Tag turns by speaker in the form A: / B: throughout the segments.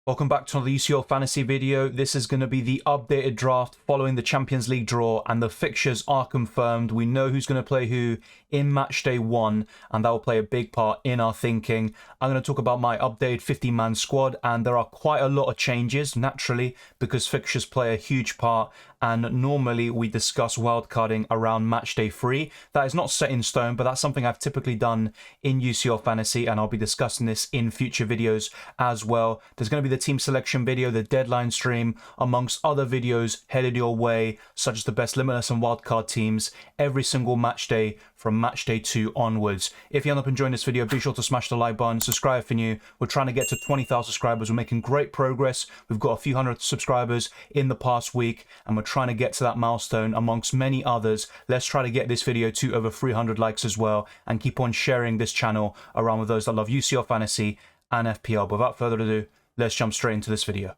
A: Welcome back to another UCL Fantasy video. This is going to be the updated draft following the Champions League draw, and the fixtures are confirmed. We know who's going to play who in Matchday 1, and that will play a big part in our thinking. I'm going to talk about my updated 50-man squad, and there are quite a lot of changes, naturally, because fixtures play a huge part, and normally we discuss wildcarding around Matchday 3. That is not set in stone, but that's something I've typically done in UCL Fantasy, and I'll be discussing this in future videos as well. There's going to be the team selection video, the deadline stream, amongst other videos headed your way, such as the best limitless and wildcard teams, every single match day from Matchday 2 onwards. If you end up enjoying this video, be sure to smash the like button, subscribe if you're new. We're trying to get to 20,000 subscribers. We're making great progress. We've got a few hundred subscribers in the past week, and we're trying to get to that milestone amongst many others. Let's try to get this video to over 300 likes as well, and keep on sharing this channel around with those that love UCL Fantasy and FPL. But without further ado, let's jump straight into this video.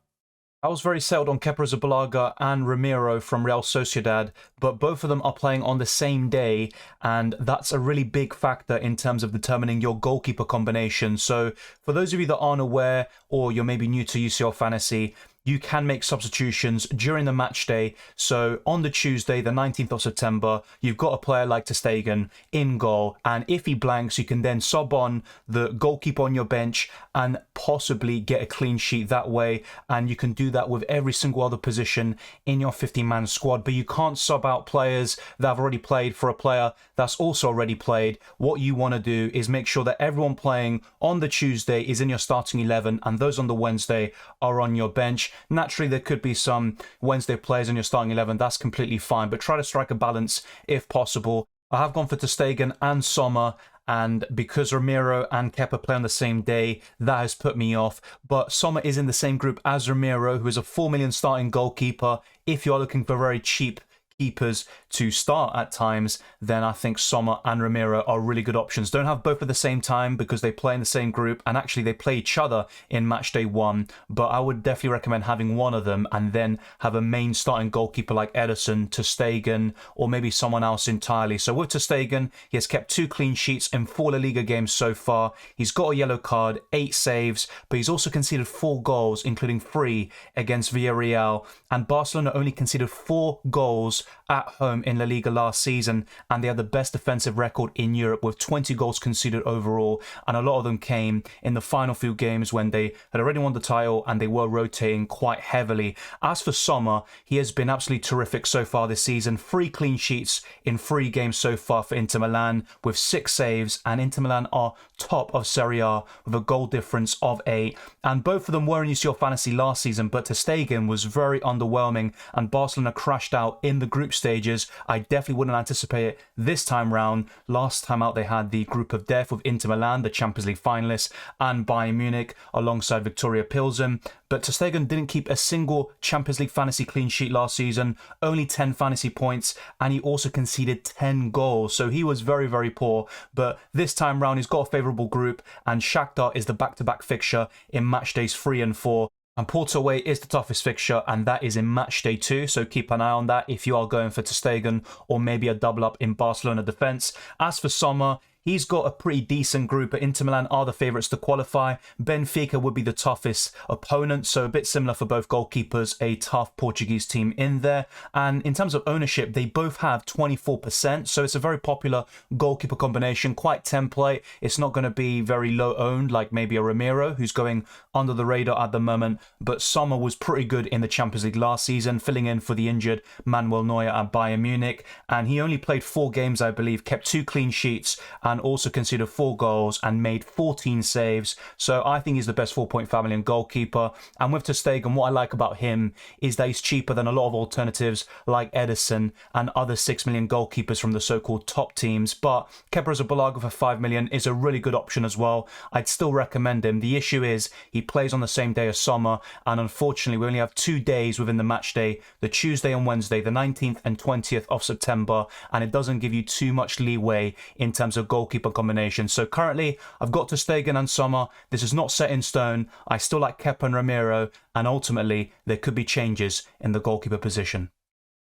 A: I was very sold on Kepa Arrizabalaga and Ramiro from Real Sociedad, but both of them are playing on the same day, and that's a really big factor in terms of determining your goalkeeper combination. So for those of you that aren't aware, or you're maybe new to UCL Fantasy, you can make substitutions during the match day. So on the Tuesday, the 19th of September, you've got a player like ter Stegen in goal, and if he blanks, you can then sub on the goalkeeper on your bench and possibly get a clean sheet that way. And you can do that with every single other position in your 50-man squad, but you can't sub out players that have already played for a player that's also already played. What you want to do is make sure that everyone playing on the Tuesday is in your starting 11, and those on the Wednesday are on your bench. Naturally, there could be some Wednesday players in your starting 11. That's completely fine, but try to strike a balance if possible. I have gone for ter Stegen and Sommer, and because Ramiro and Kepa play on the same day, that has put me off. But Sommer is in the same group as Ramiro, who is a 4 million starting goalkeeper. If you are looking for very cheap keepers to start at times, then I think Sommer and Ramiro are really good options. Don't have both at the same time because they play in the same group, and actually they play each other in Matchday 1, but I would definitely recommend having one of them and then have a main starting goalkeeper like Ederson, ter Stegen, or maybe someone else entirely. So with ter Stegen, he has kept 2 clean sheets in 4 La Liga games so far. He's got a yellow card, 8 saves, but he's also conceded 4 goals, including 3 against Villarreal, and Barcelona only conceded 4 goals at home in La Liga last season, and they had the best defensive record in Europe with 20 goals conceded overall, and a lot of them came in the final few games when they had already won the title and they were rotating quite heavily. As for Sommer, he has been absolutely terrific so far this season. 3 clean sheets in 3 games so far for Inter Milan with 6 saves, and Inter Milan are top of Serie A with a goal difference of 8, and both of them were in UCL Fantasy last season, but ter Stegen was very underwhelming and Barcelona crashed out in the group stages. I definitely wouldn't anticipate it this time round. Last time out they had the group of death with Inter Milan, the Champions League finalists, and Bayern Munich alongside Victoria Pilsen. But ter Stegen didn't keep a single Champions League fantasy clean sheet last season, only 10 fantasy points, and he also conceded 10 goals, so he was very, very poor. But this time round he's got a favourable group, and Shakhtar is the back-to-back fixture in match days 3 and 4. And Porto away is the toughest fixture, and that is in Matchday 2, so keep an eye on that if you are going for ter Stegen or maybe a double up in Barcelona defence. As for Sommer, he's got a pretty decent group, but Inter Milan are the favourites to qualify. Benfica would be the toughest opponent, so a bit similar for both goalkeepers, a tough Portuguese team in there. And in terms of ownership, they both have 24%, so it's a very popular goalkeeper combination, quite template. It's not going to be very low owned like maybe a Ramiro, who's going under the radar at the moment, but Sommer was pretty good in the Champions League last season, filling in for the injured Manuel Neuer at Bayern Munich, and he only played 4 games, I believe, kept 2 clean sheets, and also conceded 4 goals and made 14 saves. So I think he's the best 4.5 million goalkeeper. And with ter Stegen, what I like about him is that he's cheaper than a lot of alternatives like Ederson and other 6 million goalkeepers from the so-called top teams. But Kepa Arrizabalaga for 5 million is a really good option as well. I'd still recommend him. The issue is he plays on the same day as Sommer, and unfortunately we only have 2 days within the match day, the Tuesday and Wednesday, the 19th and 20th of September, and it doesn't give you too much leeway in terms of goalkeeper combination. So currently I've got ter Stegen and Sommer. This is not set in stone. I still like Kepa and Ramiro, and ultimately there could be changes in the goalkeeper position.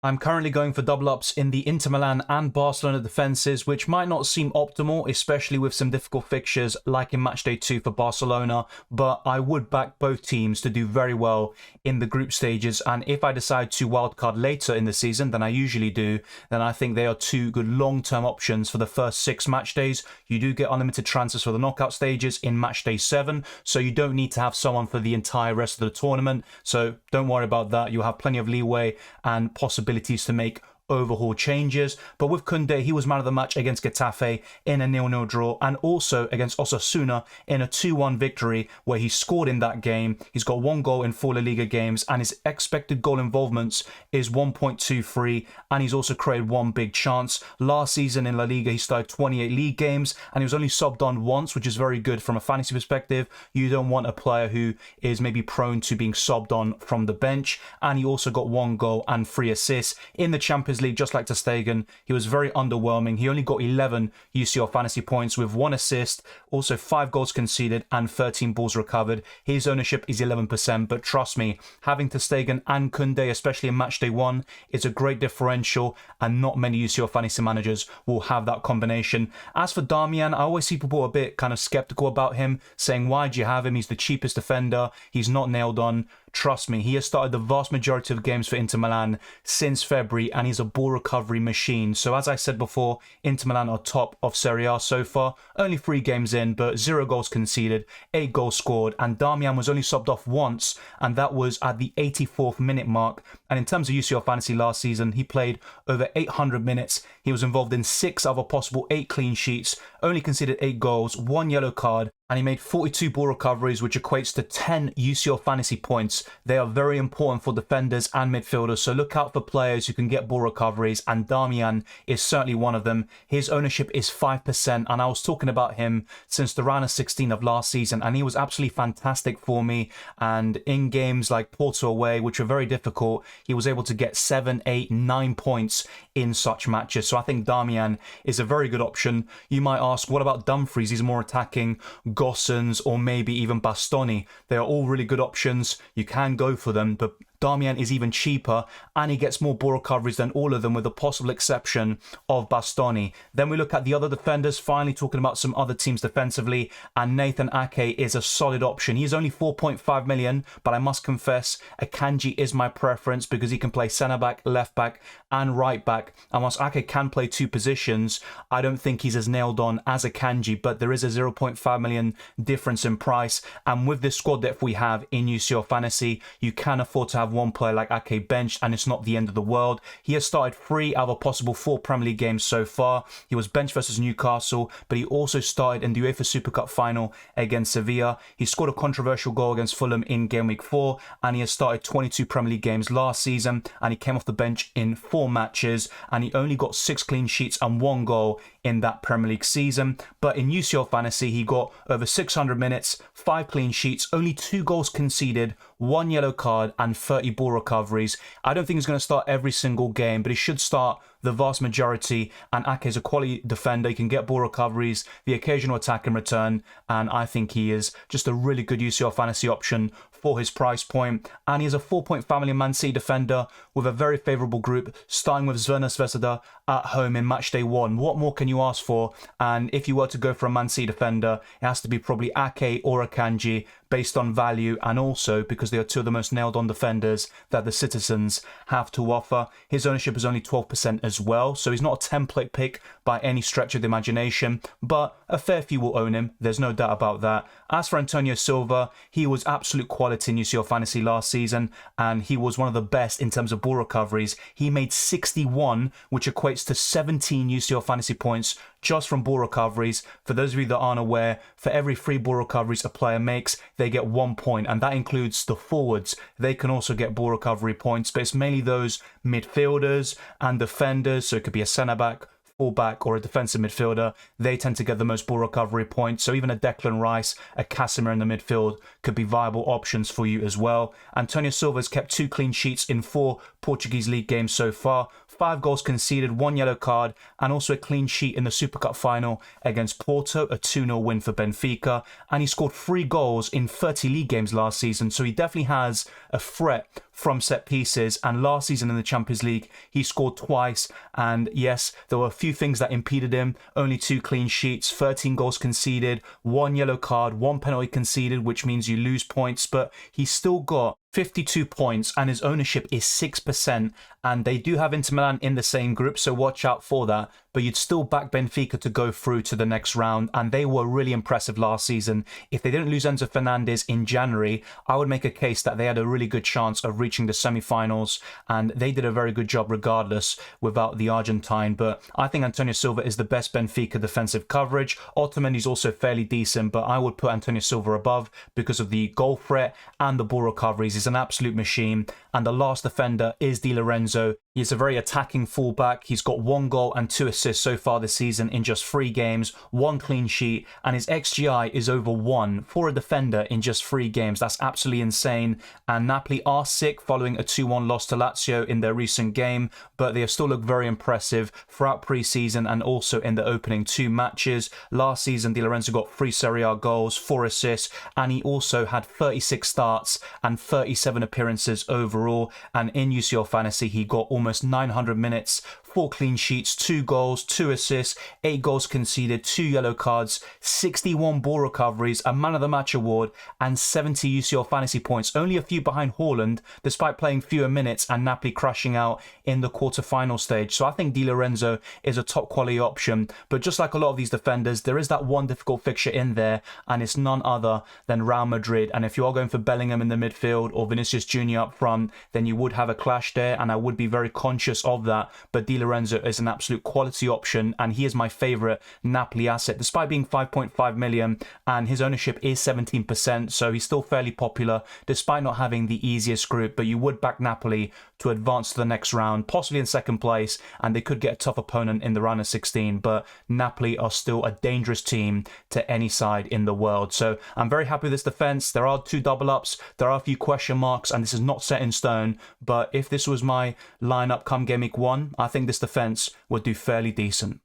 A: I'm currently going for double ups in the Inter Milan and Barcelona defences, which might not seem optimal, especially with some difficult fixtures like in Matchday 2 for Barcelona, but I would back both teams to do very well in the group stages, and if I decide to wildcard later in the season than I usually do, then I think they are two good long-term options for the first 6 match days. You do get unlimited transfers for the knockout stages in Matchday 7, so you don't need to have someone for the entire rest of the tournament, so don't worry about that. You'll have plenty of leeway and possibilities to make overhaul changes. But with Koundé, he was man of the match against Getafe in a 0-0 draw, and also against Osasuna in a 2-1 victory where he scored in that game. He's got 1 goal in 4 La Liga games, and his expected goal involvements is 1.23, and he's also created 1 big chance. Last season in La Liga, he started 28 league games, and he was only subbed on once, which is very good from a fantasy perspective. You don't want a player who is maybe prone to being subbed on from the bench, and he also got 1 goal and 3 assists in the Champions League, just like ter Stegen. He was very underwhelming. He only got 11 UCL Fantasy points with 1 assist, also 5 goals conceded and 13 balls recovered. His ownership is 11%, but trust me, having ter Stegen and Koundé, especially in Matchday 1, is a great differential, and not many UCL Fantasy managers will have that combination. As for Darmian, I always see people a bit kind of skeptical about him, saying, why do you have him? He's the cheapest defender. He's not nailed on. Trust me, he has started the vast majority of games for Inter Milan since February, and he's a ball recovery machine. So as I said before, Inter Milan are top of Serie A so far, only 3 games in, but 0 goals conceded, 8 goals scored, and Darmian was only subbed off once, and that was at the 84th minute mark. And in terms of UCL Fantasy last season, he played over 800 minutes. He was involved in 6 out of a possible 8 clean sheets, only conceded 8 goals, 1 yellow card, and he made 42 ball recoveries, which equates to 10 UCL Fantasy points. They are very important for defenders and midfielders, so look out for players who can get ball recoveries, and Darmian is certainly one of them. His ownership is 5%, and I was talking about him since the round of 16 of last season, and he was absolutely fantastic for me. And in games like Porto away, which were very difficult, he was able to get 7, 8, 9 points in such matches. So I think Darmian is a very good option. You might ask, what about Dumfries? He's more attacking. Gossens, or maybe even Bastoni. They are all really good options. You can go for them, but Darmian is even cheaper, and he gets more ball recoveries than all of them, with the possible exception of Bastoni. Then we look at the other defenders, finally talking about some other teams defensively, and Nathan Ake is a solid option. He's only 4.5 million, but I must confess, Akanji is my preference because he can play centre-back, left-back, and right-back. And whilst Ake can play 2 positions, I don't think he's as nailed on as Akanji, but there is a 0.5 million difference in price, and with this squad depth we have in UCL Fantasy, you can afford to have 1 player like Ake benched, and it's not the end of the world. He has started 3 out of a possible 4 Premier League games so far. He was benched versus Newcastle, but he also started in the UEFA Super Cup final against Sevilla. He scored a controversial goal against Fulham in game week 4, and he has started 22 Premier League games last season, and he came off the bench in 4 matches, and he only got 6 clean sheets and 1 goal in that Premier League season. But in UCL Fantasy, he got over 600 minutes, 5 clean sheets, only 2 goals conceded, 1 yellow card, and 30 ball recoveries. I don't think he's going to start every single game, but he should start the vast majority, and Ake is a quality defender. He can get ball recoveries, the occasional attack in return, and I think he is just a really good UCL Fantasy option for his price point. And he is a 4.5 million Man City defender with a very favourable group, starting with Zvezda Zvezda at home in Matchday 1. What more can you ask for? And if you were to go for a Man City defender, it has to be probably Ake or Akanji, based on value, and also because they are 2 of the most nailed on defenders that the citizens have to offer. His ownership is only 12% as well, so he's not a template pick by any stretch of the imagination, but a fair few will own him, there's no doubt about that. As for Antonio Silva, he was absolute quality in UCL Fantasy last season, and he was one of the best in terms of ball recoveries. He made 61, which equates to 17 UCL Fantasy points just from ball recoveries. For those of you that aren't aware, for every 3 ball recoveries a player makes, they get 1 point, and that includes the forwards. They can also get ball recovery points, but it's mainly those midfielders and defenders, so it could be a centre-back, fullback, or a defensive midfielder. They tend to get the most ball recovery points, so even a Declan Rice, a Casemiro in the midfield could be viable options for you as well. Antonio Silva has kept 2 clean sheets in 4 Portuguese league games so far, 5 goals conceded, 1 yellow card, and also a clean sheet in the Super Cup final against Porto, a 2-0 win for Benfica. And he scored 3 goals in 30 league games last season, so he definitely has a threat from set pieces. And last season in the Champions League, he scored twice. And yes, there were a few things that impeded him. Only 2 clean sheets, 13 goals conceded, 1 yellow card, 1 penalty conceded, which means you lose points. But he's still got 52 points and his ownership is 6%, and they do have Inter Milan in the same group, so watch out for that. But you'd still back Benfica to go through to the next round, and they were really impressive last season. If they didn't lose Enzo Fernandez in January, I would make a case that they had a really good chance of reaching the semi-finals, and they did a very good job regardless without the Argentine. But I think Antonio Silva is the best Benfica defensive coverage. Otamendi's also fairly decent, but I would put Antonio Silva above because of the goal threat and the ball recoveries. He's an absolute machine. And the last defender is Di Lorenzo. He's a very attacking fullback. He's got 1 goal and 2 assists so far this season in just 3 games, 1 clean sheet, and his XGI is over 1 for a defender in just 3 games. That's absolutely insane. And Napoli are sick following a 2-1 loss to Lazio in their recent game, but they have still looked very impressive throughout pre-season and also in the opening 2 matches. Last season, Di Lorenzo got 3 Serie A goals, 4 assists, and he also had 36 starts and 37 appearances overall. And in UCL Fantasy, he got almost 900 minutes, 4 clean sheets, 2 goals, 2 assists, 8 goals conceded, 2 yellow cards, 61 ball recoveries, a man of the match award, and 70 UCL Fantasy points, only a few behind Haaland, despite playing fewer minutes and Napoli crashing out in the quarter-final stage. So I think Di Lorenzo is a top quality option, but just like a lot of these defenders, there is that one difficult fixture in there, and it's none other than Real Madrid. And if you are going for Bellingham in the midfield or Vinicius Jr. up front, then you would have a clash there, and I would be very conscious of that. But Di Lorenzo is an absolute quality option, and he is my favourite Napoli asset, despite being 5.5 million, and his ownership is 17%, so he's still fairly popular, despite not having the easiest group. But you would back Napoli to advance to the next round, possibly in second place, and they could get a tough opponent in the round of 16, but Napoli are still a dangerous team to any side in the world. So I'm very happy with this defence. There are 2 double-ups, there are a few question marks, and this is not set in stone, but if this was my lineup come game week 1, I think this defence would do fairly decent.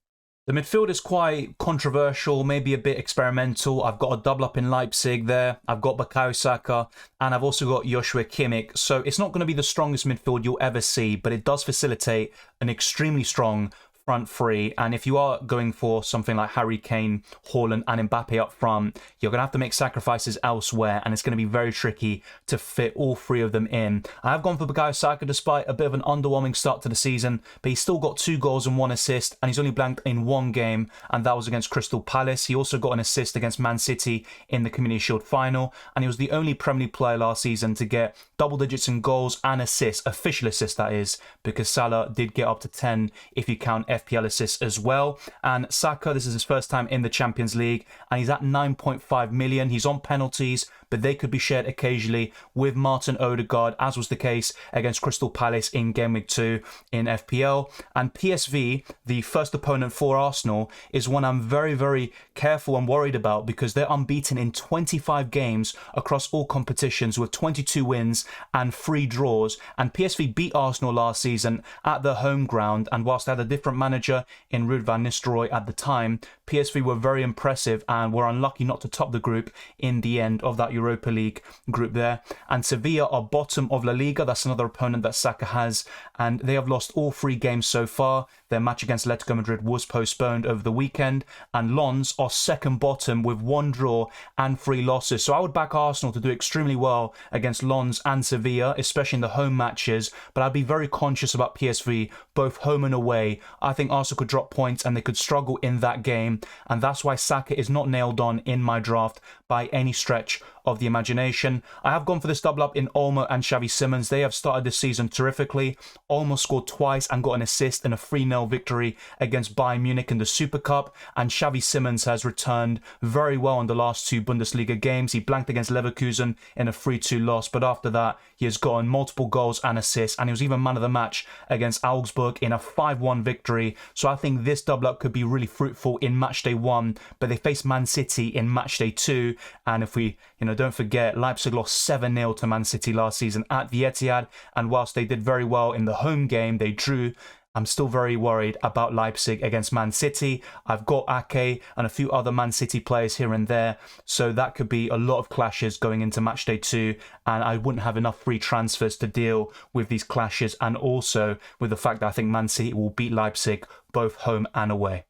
A: The midfield is quite controversial, maybe a bit experimental. I've got a double up in Leipzig there. I've got Bukayo Saka, and I've also got Joshua Kimmich. So it's not going to be the strongest midfield you'll ever see, but it does facilitate an extremely strong front 3. And if you are going for something like Harry Kane, Haaland and Mbappe up front, you're going to have to make sacrifices elsewhere, and it's going to be very tricky to fit all 3 of them in. I have gone for Bukayo Saka despite a bit of an underwhelming start to the season, but he's still got 2 goals and 1 assist, and he's only blanked in 1 game, and that was against Crystal Palace. He also got an assist against Man City in the Community Shield final, and he was the only Premier League player last season to get double digits in goals and assists, official assists that is, because Salah did get up to 10 if you count FPL assists as well. And Saka, this is his first time in the Champions League, and he's at 9.5 million. He's on penalties, but they could be shared occasionally with Martin Odegaard, as was the case against Crystal Palace in Game Week 2 in FPL. And PSV, the first opponent for Arsenal, is one I'm very, very careful and worried about because they're unbeaten in 25 games across all competitions with 22 wins and 3 draws. And PSV beat Arsenal last season at their home ground, and whilst they had a different manager in Ruud van Nistelrooy at the time, PSV were very impressive and were unlucky not to top the group in the end of that Europa League group there. And Sevilla are bottom of La Liga. That's another opponent that Saka has, and they have lost all 3 games so far. Their match against Atletico Madrid was postponed over the weekend, and Lens are second bottom with 1 draw and 3 losses. So I would back Arsenal to do extremely well against Lens and Sevilla, especially in the home matches, but I'd be very conscious about PSV, both home and away. I think Arsenal could drop points and they could struggle in that game, and that's why Saka is not nailed on in my draft by any stretch of the imagination. I have gone for this double up in Olmo and Xavi Simons. They have started this season terrifically. Olmo scored twice and got an assist in a 3-0 victory against Bayern Munich in the Super Cup, and Xavi Simons has returned very well in the last 2 Bundesliga games. He blanked against Leverkusen in a 3-2 loss, but after that he has gotten multiple goals and assists, and he was even man of the match against Augsburg in a 5-1 victory. So I think this double up could be really fruitful in Matchday 1, but they face Man City in Matchday 2, and if we don't forget, Leipzig lost 7-0 to Man City last season at the Etihad, and whilst they did very well in the home game, they drew I'm still very worried about Leipzig against Man City. I've got Ake and a few other Man City players here and there, so that could be a lot of clashes going into Matchday 2, and I wouldn't have enough free transfers to deal with these clashes, and also with the fact that I think Man City will beat Leipzig both home and away.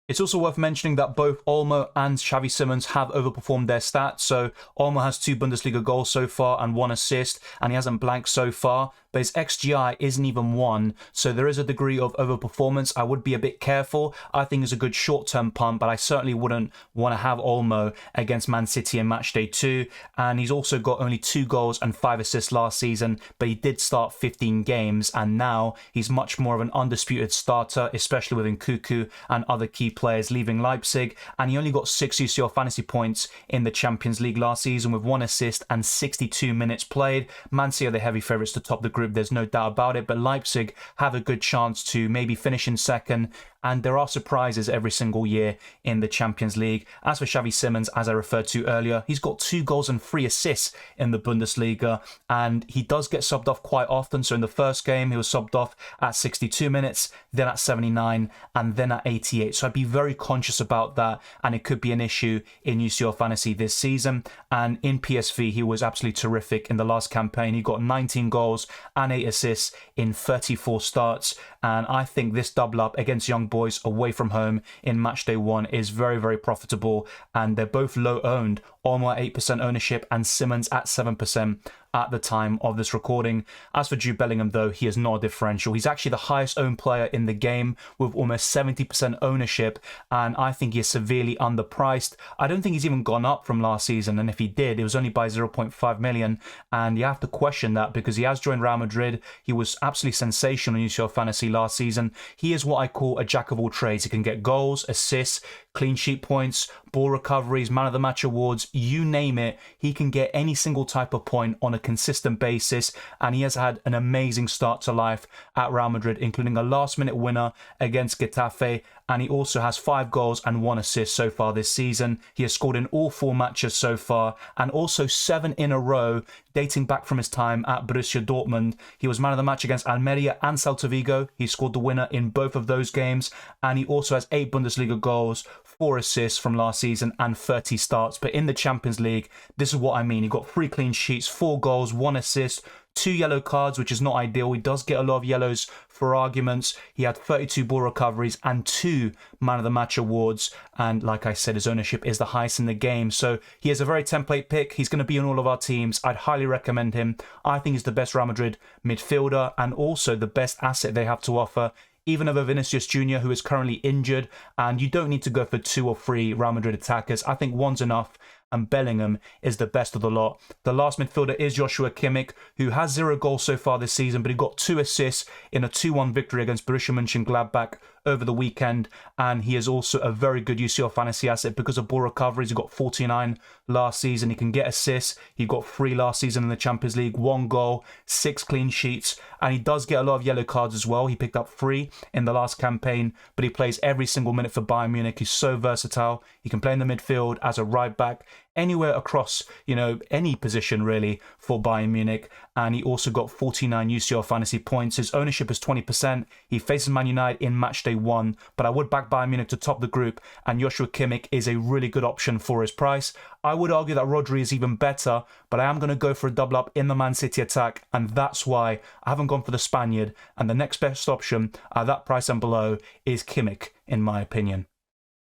A: It's also worth mentioning that both Olmo and Xavi Simons have overperformed their stats. So Olmo has 2 Bundesliga goals so far and 1 assist, and he hasn't blanked so far. But his XGI isn't even 1, so there is a degree of overperformance. I would be a bit careful. I think it's a good short-term punt, but I certainly wouldn't want to have Olmo against Man City in Matchday 2. And he's also got only 2 goals and 5 assists last season, but he did start 15 games, and now he's much more of an undisputed starter, especially with Nkunku and other key players leaving Leipzig. And he only got 6 UCL Fantasy points in the Champions League last season with 1 assist and 62 minutes played. Man City are the heavy favourites to top the group, there's no doubt about it, but Leipzig have a good chance to maybe finish in second, and there are surprises every single year in the Champions League. As for Xavi Simons, as I referred to earlier, he's got 2 goals and 3 assists in the Bundesliga, and he does get subbed off quite often. So in the first game, he was subbed off at 62 minutes, then at 79, and then at 88. So I'd be very conscious about that, and it could be an issue in UCL Fantasy this season. And in PSV, he was absolutely terrific in the last campaign. He got 19 goals and 8 assists in 34 starts, and I think this double up against Young Boys away from home in Matchday 1 is very, very profitable, and they're both low owned. Olmo at 8% ownership and Simons at 7% at the time of this recording. As for Jude Bellingham, though, he is not a differential. He's actually the highest owned player in the game with almost 70% ownership, and I think he is severely underpriced. I don't think he's even gone up from last season, and if he did, it was only by 0.5 million, and you have to question that because he has joined Real Madrid. He was absolutely sensational in UCL Fantasy last season. He is what I call a jack of all trades. He can get goals, assists, clean sheet points, ball recoveries, man of the match awards, you name it. He can get any single type of point on a consistent basis, and he has had an amazing start to life at Real Madrid, including a last-minute winner against Getafe, and he also has 5 goals and 1 assist so far this season. He has scored in all 4 matches so far, and also 7 in a row dating back from his time at Borussia Dortmund. He was man of the match against Almeria and Celta Vigo. He scored the winner in both of those games, and he also has 8 Bundesliga goals, 4 assists from last season and 30 starts. But in the Champions League, this is what I mean. He got 3 clean sheets, 4 goals, 1 assist, 2 yellow cards, which is not ideal. He does get a lot of yellows for arguments. He had 32 ball recoveries and 2 man of the match awards. And like I said, his ownership is the highest in the game. So he is a very template pick. He's going to be on all of our teams. I'd highly recommend him. I think he's the best Real Madrid midfielder and also the best asset they have to offer, even over Vinicius Jr., who is currently injured. And you don't need to go for 2 or 3 Real Madrid attackers. I think one's enough, and Bellingham is the best of the lot. The last midfielder is Joshua Kimmich, who has 0 goals so far this season, but he got 2 assists in a 2-1 victory against Borussia Mönchengladbach over the weekend, and he is also a very good UCL fantasy asset because of ball recoveries. He got 49 last season. He can get assists. He got 3 last season in the Champions League, 1 goal, 6 clean sheets, and he does get a lot of yellow cards as well. He picked up 3 in the last campaign, but he plays every single minute for Bayern Munich. He's so versatile. He can play in the midfield as a right back, anywhere across, any position really for Bayern Munich. And he also got 49 UCL fantasy points. His ownership is 20%. He faces Man United in Matchday 1, but I would back Bayern Munich to top the group, and Joshua Kimmich is a really good option for his price. I would argue that Rodri is even better, but I am going to go for a double up in the Man City attack, and that's why I haven't gone for the Spaniard. And the next best option at that price and below is Kimmich, in my opinion.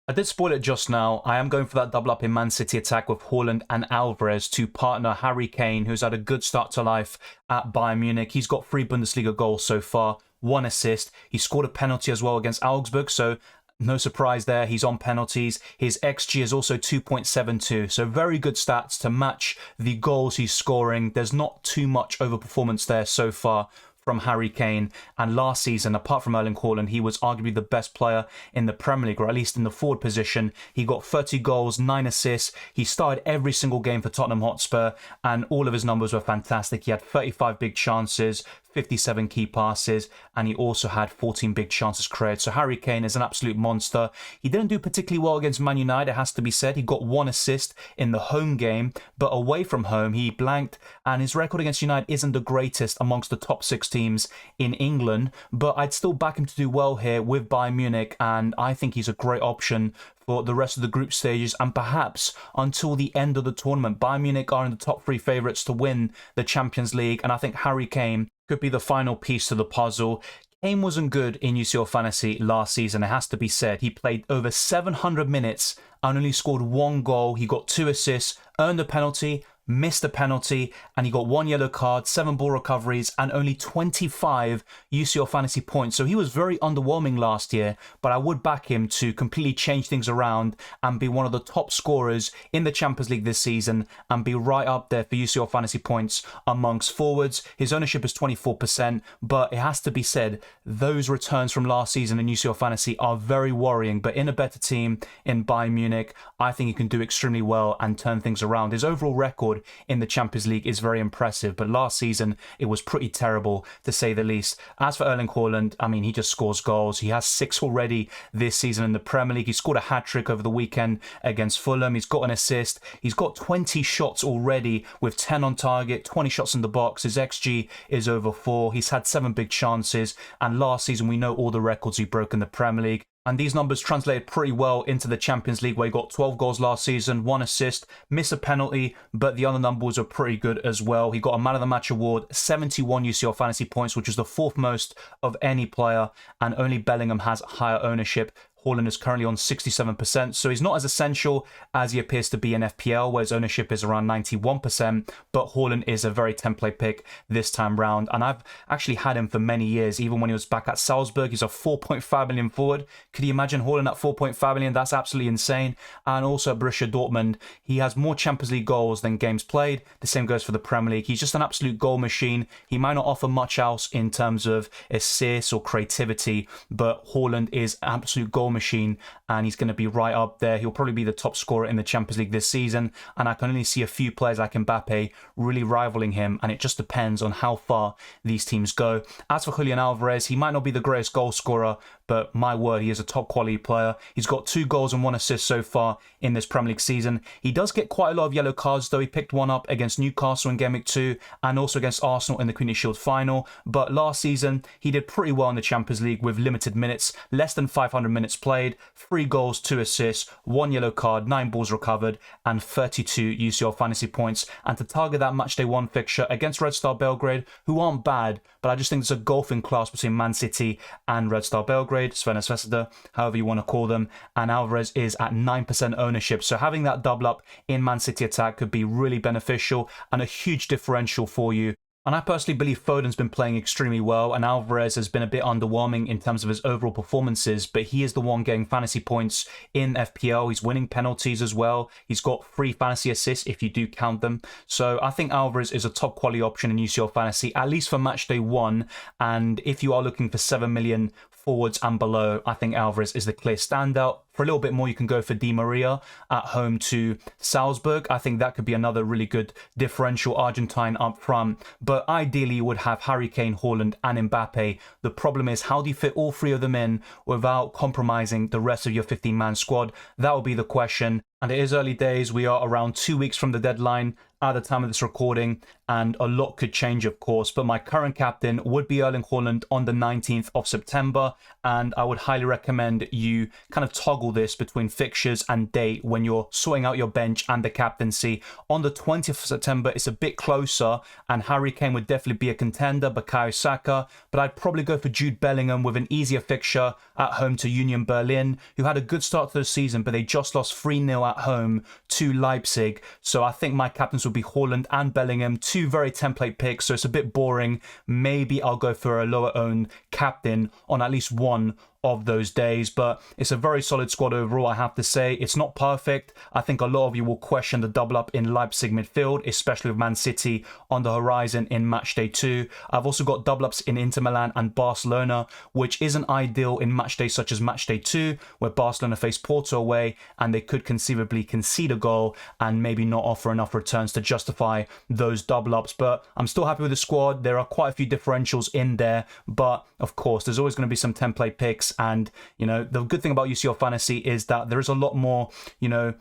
A: I did spoil it just now. I am going for that double up in Man City attack with Haaland and Alvarez to partner Harry Kane, who's had a good start to life at Bayern Munich. He's got 3 Bundesliga goals so far, 1 assist. He scored a penalty as well against Augsburg, so no surprise there. He's on penalties. His XG is also 2.72, so very good stats to match the goals he's scoring. There's not too much overperformance there so far from Harry Kane. And last season, apart from Erling Haaland, he was arguably the best player in the Premier League, or at least in the forward position. He got 30 goals, 9 assists. He started every single game for Tottenham Hotspur, and all of his numbers were fantastic. He had 35 big chances, 57 key passes, and he also had 14 big chances created. So Harry Kane is an absolute monster. He didn't do particularly well against Man United, it has to be said. He got 1 assist in the home game, but away from home he blanked, and his record against United isn't the greatest amongst the top 6 teams in England, but I'd still back him to do well here with Bayern Munich, and I think he's a great option for the rest of the group stages and perhaps until the end of the tournament. Bayern Munich are in the top 3 favourites to win the Champions League, and I think Harry Kane could be the final piece to the puzzle. Kane wasn't good in UCL Fantasy last season, it has to be said. He played over 700 minutes and only scored 1 goal. He got 2 assists, earned a penalty, missed a penalty, and he got 1 yellow card, 7 ball recoveries, and only 25 UCL Fantasy points. So he was very underwhelming last year, but I would back him to completely change things around and be one of the top scorers in the Champions League this season and be right up there for UCL Fantasy points amongst forwards. His ownership is 24%, but it has to be said, those returns from last season in UCL Fantasy are very worrying, but in a better team in Bayern Munich, I think he can do extremely well and turn things around. His overall record in the Champions League is very impressive, but last season it was pretty terrible to say the least. As for Erling Haaland, I mean, he just scores goals. He has 6 already this season in the Premier League. He scored a hat-trick over the weekend against Fulham. He's got an assist. He's got 20 shots already with 10 on target, 20 shots in the box. His XG is over 4. He's had 7 big chances, and last season we know all the records he broke in the Premier League. And these numbers translated pretty well into the Champions League, where he got 12 goals last season, 1 assist, missed a penalty, but the other numbers are pretty good as well. He got a Man of the Match award, 71 UCL Fantasy points, which is the 4th most of any player, and only Bellingham has higher ownership. Haaland is currently on 67%, so he's not as essential as he appears to be in FPL, where his ownership is around 91%, but Haaland is a very template pick this time round, and I've actually had him for many years, even when he was back at Salzburg. He's a 4.5 million forward. Could you imagine Haaland at 4.5 million? That's absolutely insane. And also at Borussia Dortmund, he has more Champions League goals than games played. The same goes for the Premier League. He's just an absolute goal machine. He might not offer much else in terms of assists or creativity, but Haaland is an absolute goal machine, and he's going to be right up there. He'll probably be the top scorer in the Champions League this season, and I can only see a few players like Mbappe really rivaling him, and it just depends on how far these teams go. As for Julian Alvarez, he might not be the greatest goal scorer, but my word, he is a top quality player. He's got 2 goals and 1 assist so far in this Premier League season. He does get quite a lot of yellow cards, though. He picked one up against Newcastle in Game Week 2 and also against Arsenal in the Community Shield final. But last season, he did pretty well in the Champions League with limited minutes, less than 500 minutes played, 3 goals, 2 assists, 1 yellow card, 9 balls recovered, and 32 UCL Fantasy points. And to target that Matchday 1 fixture against Red Star Belgrade, who aren't bad, but I just think there's a golfing class between Man City and Red Star Belgrade, Sven Svesda, however you want to call them, and Alvarez is at 9% ownership. So having that double up in Man City attack could be really beneficial and a huge differential for you. And I personally believe Foden's been playing extremely well, and Alvarez has been a bit underwhelming in terms of his overall performances, but he is the one getting fantasy points in FPL. He's winning penalties as well. He's got 3 fantasy assists if you do count them. So I think Alvarez is a top quality option in UCL Fantasy, at least for Matchday 1. And if you are looking for 7 million forwards and below, I think Alvarez is the clear standout. For a little bit more, you can go for Di Maria at home to Salzburg. I think that could be another really good differential Argentine up front. But ideally, you would have Harry Kane, Haaland and Mbappe. The problem is, how do you fit all 3 of them in without compromising the rest of your 15-man squad? That will be the question. And it is early days. We are around 2 weeks from the deadline at the time of this recording, and a lot could change, of course. But my current captain would be Erling Haaland on the 19th of September, and I would highly recommend you kind of toggle this between fixtures and date when you're sorting out your bench and the captaincy. On the 20th of September, it's a bit closer, and Harry Kane would definitely be a contender, Bukayo Saka, but I'd probably go for Jude Bellingham with an easier fixture at home to Union Berlin, who had a good start to the season, but they just lost 3-0 at home to Leipzig. So I think my captains will be Haaland and Bellingham, 2 very template picks, so it's a bit boring. Maybe I'll go for a lower owned captain on at least one of those days. But it's a very solid squad overall, I have to say. It's not perfect. I think a lot of you will question the double up in Leipzig midfield, especially with Man City on the horizon in Matchday 2. I've also got double ups in Inter Milan and Barcelona, which isn't ideal in Matchday such as Matchday 2, where Barcelona face Porto away and they could conceivably concede a goal and maybe not offer enough returns to justify those double ups. But I'm still happy with the squad. There are quite a few differentials in there, but of course there's always going to be some template picks. And you know, the good thing about UCL Fantasy is that there is a lot more, you know,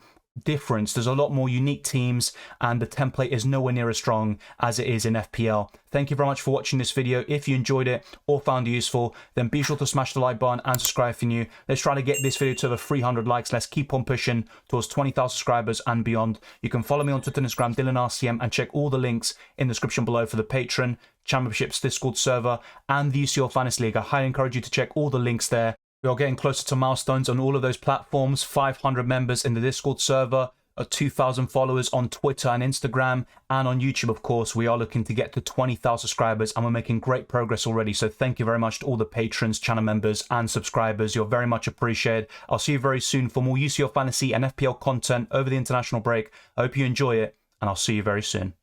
A: difference. There's a lot more unique teams and the template is nowhere near as strong as it is in FPL. Thank you very much for watching this video. If you enjoyed it or found it useful, then be sure to smash the like button and subscribe if you're new. Let's try to get this video to over 300 likes. Let's keep on pushing towards 20,000 subscribers and beyond. You can follow me on Twitter and Instagram, DylanRCM, and check all the links in the description below for the Patreon, Championships, Discord server, and the UCL Fantasy League. I highly encourage you to check all the links there. We are getting closer to milestones on all of those platforms. 500 members in the Discord server, 2,000 followers on Twitter and Instagram, and on YouTube, of course. We are looking to get to 20,000 subscribers, and we're making great progress already. So thank you very much to all the patrons, channel members, and subscribers. You're very much appreciated. I'll see you very soon for more UCL Fantasy and FPL content over the international break. I hope you enjoy it, and I'll see you very soon.